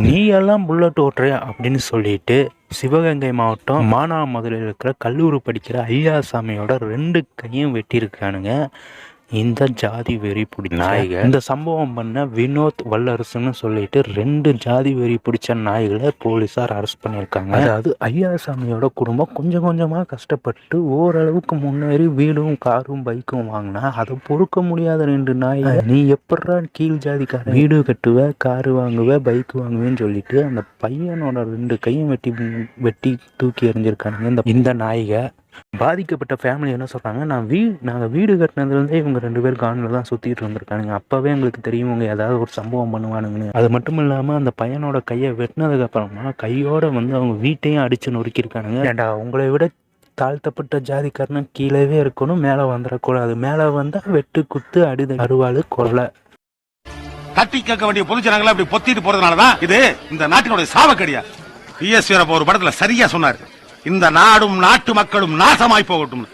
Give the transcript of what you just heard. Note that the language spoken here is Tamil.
நீ எல்லாம் புல்லட் ஓட்டுற அப்படின்னு சொல்லிட்டு சிவகங்கை மாவட்டம் மானாமதுரையில் இருக்கிற கல்லூரி படிக்கிற ஐயாசாமியோட 2 கையும் வெட்டியிருக்கானுங்க இந்த ஜாதி வெறி பிடிச்ச நாய்கள். இந்த சம்பவம் பண்ண வினோத் வல்லரசுன்னு சொல்லிட்டு 2 ஜாதி வெறி பிடிச்ச நாய்களை போலீஸார் அரெஸ்ட் பண்ணியிருக்காங்க. அதாவது ஐயாசாமியோட குடும்பம் கொஞ்சம் கொஞ்சமாக கஷ்டப்பட்டு ஓரளவுக்கு முன்னேறி வீடும் காரும் பைக்கும் வாங்கினா அதை பொறுக்க முடியாத 2 நாய், நீ எப்படா கீழ் ஜாதிக்கார வீடு கட்டுவ, காரு வாங்குவ, பைக் வாங்குவேன்னு சொல்லிட்டு அந்த பையனோட 2 கையும் வெட்டி தூக்கி எறிஞ்சிருக்கானுங்க இந்த நாய்க. பாதிக்கப்பட்ட ஃபேமிலி என்ன சொல்கிறாங்க, நாங்கள் வீடு கட்டினதுலேருந்தே இவங்க 2 பேர் காணில் தான் சுற்றிட்டு இருந்திருக்கானுங்க. அப்போவே எங்களுக்கு தெரியும் இவங்க ஏதாவது ஒரு சம்பவம் பண்ணுவானுங்கன்னு. அது மட்டும் இல்லாமல் அந்த பையனோட கையை வெட்டினதுக்கப்புறமா கையோடு அவங்க வீட்டையும் அடித்து நொறுக்கியிருக்கானுங்க. ஏண்டா உங்களை விட தாழ்த்தப்பட்ட ஜாதிக்காரனும் கீழவே இருக்கணும், மேலே வந்துடக்கூடாது. மேலே வந்தால் வெட்டு குத்து அடித அருவாள் கொலை. தட்டி கேட்க வேண்டிய பொதுஜனங்களை அப்படி பொத்திட்டு போறதுனாலதான் இது இந்த நாட்டினுடைய சாவக்கடியா. பிஎஸ் ஒரு படத்துல சரியா சொன்னார், இந்த நாடும் நாட்டு மக்களும் நாசமாய் போகட்டும்.